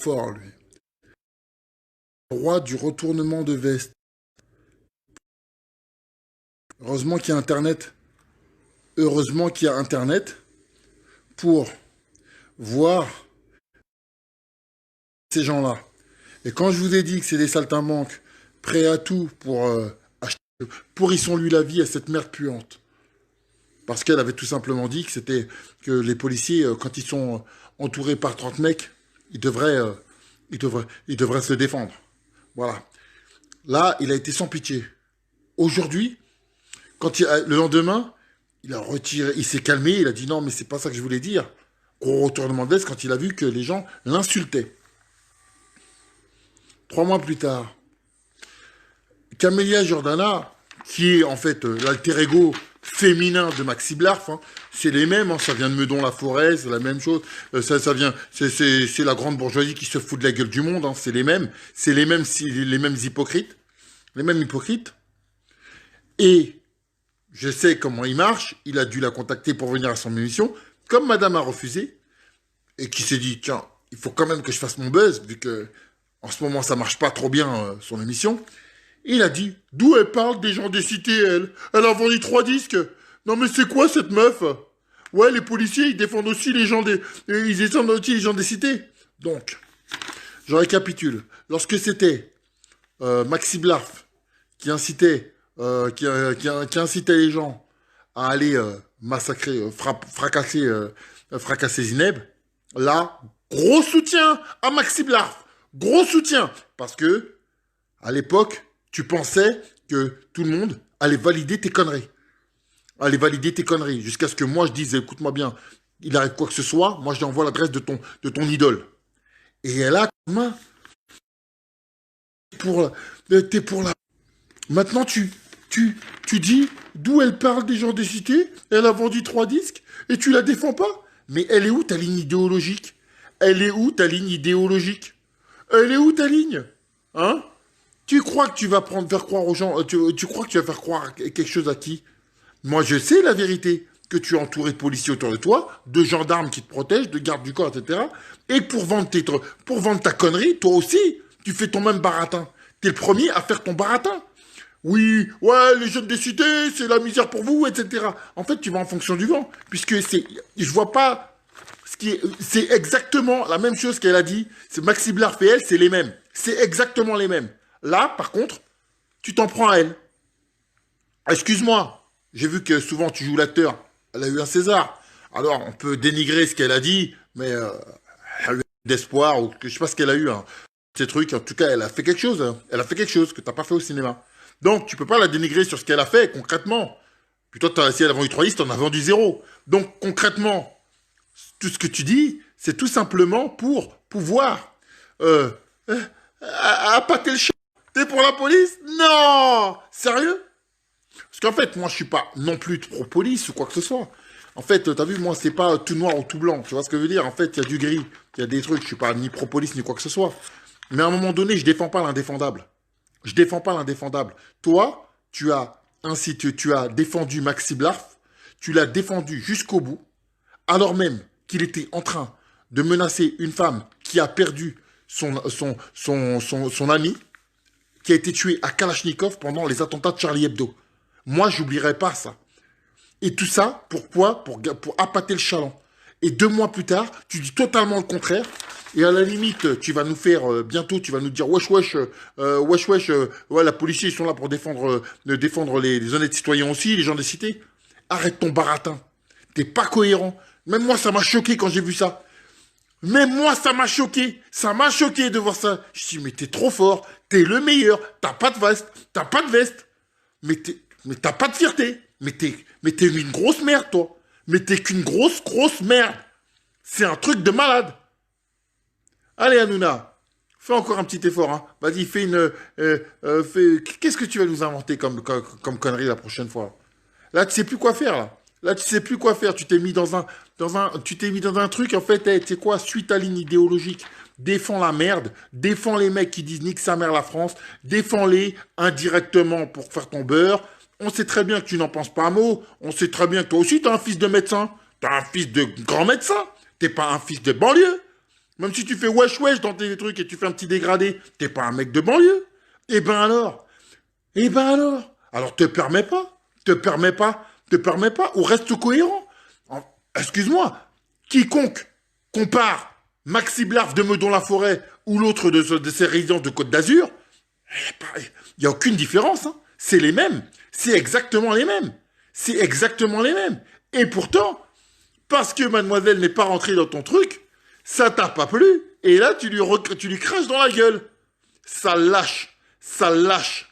fort, lui. Roi du retournement de veste. Heureusement qu'il y a Internet. Heureusement qu'il y a Internet pour voir ces gens-là. Et quand je vous ai dit que c'est des saltimbanques prêts à tout pour acheter, pourrissons-lui la vie à cette merde puante. Parce qu'elle avait tout simplement dit que c'était que les policiers, quand ils sont entourés par 30 mecs, ils devraient se défendre. Voilà. Là, il a été sans pitié. Aujourd'hui, le lendemain, il a retiré, il s'est calmé, il a dit non, mais c'est pas ça que je voulais dire. Gros retournement de veste quand il a vu que les gens l'insultaient. 3 mois plus tard, Camélia Jordana, qui est en fait l'alter ego féminin de Maxi Blarf, hein, c'est les mêmes, hein, ça vient de Meudon-la-Forêt, c'est la même chose, ça vient, c'est la grande bourgeoisie qui se fout de la gueule du monde, hein, c'est les mêmes hypocrites, et je sais comment il marche, il a dû la contacter pour venir à son émission, comme madame a refusé, et qui s'est dit, tiens, il faut quand même que je fasse mon buzz, vu que en ce moment ça marche pas trop bien son émission. Il a dit, d'où elle parle des gens des cités, elle? Elle a vendu 3 disques. Non mais c'est quoi cette meuf? Ouais, les policiers, ils défendent aussi les gens ils défendent aussi les gens des cités. Donc, je récapitule. Lorsque c'était Maxi Blarf qui incitait, qui incitait les gens à aller massacrer, fracasser Zineb, là, gros soutien à Maxi Blarf. Gros soutien. Parce que, à l'époque, tu pensais que tout le monde allait valider tes conneries. Jusqu'à ce que moi je dise, écoute-moi bien, il arrive quoi que ce soit, moi je lui envoie l'adresse de ton idole. Et elle a main. T'es pour la... Maintenant tu dis d'où elle parle des gens des cités, elle a vendu 3 disques, et tu la défends pas. Mais elle est où ta ligne idéologique? Elle est où ta ligne? Hein? Tu crois que tu vas faire croire aux gens, tu crois que tu vas faire croire quelque chose à qui? Moi, je sais la vérité, que tu es entouré de policiers autour de toi, de gendarmes qui te protègent, de gardes du corps, etc. Et pour vendre ta connerie, toi aussi, tu fais ton même baratin. T'es le premier à faire ton baratin. Oui, ouais, les jeunes des cités, c'est la misère pour vous, etc. En fait, tu vas en fonction du vent, puisque je vois pas c'est exactement la même chose qu'elle a dit. C'est Maxi Blarf et elle, c'est les mêmes. C'est exactement les mêmes. Là, par contre, tu t'en prends à elle. Excuse-moi, j'ai vu que souvent tu joues l'acteur. Elle a eu un César. Alors, on peut dénigrer ce qu'elle a dit, mais elle a eu d'espoir, ou que je sais pas ce qu'elle a eu. Hein. Ces trucs, en tout cas, elle a fait quelque chose. Hein. Elle a fait quelque chose que t'as pas fait au cinéma. Donc, tu peux pas la dénigrer sur ce qu'elle a fait, concrètement. Puis toi, si elle a vendu 3 listes, t'en as vendu 0. Donc, concrètement, tout ce que tu dis, c'est tout simplement pour pouvoir appâter le chat. T'es pour la police? Non! Sérieux? Parce qu'en fait, moi, je suis pas non plus pro-police ou quoi que ce soit. En fait, t'as vu, moi, c'est pas tout noir ou tout blanc. Tu vois ce que je veux dire? En fait, il y a du gris. Il y a des trucs. Je suis pas ni pro-police ni quoi que ce soit. Mais à un moment donné, je défends pas l'indéfendable. Toi, tu as défendu Maxi Blarf. Tu l'as défendu jusqu'au bout. Alors même qu'il était en train de menacer une femme qui a perdu son ami, qui a été tué à Kalachnikov pendant les attentats de Charlie Hebdo. Moi, j'oublierai pas ça. Et tout ça, pourquoi? Pour appâter le chaland. Et 2 mois plus tard, tu dis totalement le contraire. Et à la limite, tu vas nous faire, bientôt, tu vas nous dire, wesh, ouais, la police, ils sont là pour défendre les honnêtes citoyens aussi, les gens des cités. Arrête ton baratin. T'es pas cohérent. Même moi, ça m'a choqué quand j'ai vu ça. Même moi, ça m'a choqué. Ça m'a choqué de voir ça. Je dis, mais t'es trop fort. T'es le meilleur. T'as pas de veste. Mais t'as pas de fierté. Mais t'es une grosse merde, toi. Mais t'es qu'une grosse merde. C'est un truc de malade. Allez, Hanouna. Fais encore un petit effort, hein. Vas-y, fais qu'est-ce que tu vas nous inventer comme connerie la prochaine fois? Là, tu sais plus quoi faire, là. Tu t'es mis dans un truc, en fait, hey, tu sais quoi, suis ta ligne idéologique. Défends la merde, défends les mecs qui disent nique sa mère la France, défends-les indirectement pour faire ton beurre. On sait très bien que tu n'en penses pas un mot, on sait très bien que toi aussi t'as un fils de médecin, t'as un fils de grand médecin, t'es pas un fils de banlieue. Même si tu fais wesh wesh dans tes trucs et tu fais un petit dégradé, t'es pas un mec de banlieue. Eh ben alors. Eh ben alors. Alors te permets pas. Te permets pas. Te permets pas. Ou reste cohérent. Excuse-moi. Quiconque compare Maxi Blarf de Meudon-la-Forêt ou l'autre de ses résidences de Côte d'Azur, il n'y a aucune différence. Hein. C'est les mêmes. C'est exactement les mêmes. C'est exactement les mêmes. Et pourtant, parce que mademoiselle n'est pas rentrée dans ton truc, ça t'a pas plu. Et là, tu lui craches dans la gueule. Ça lâche. Ça lâche.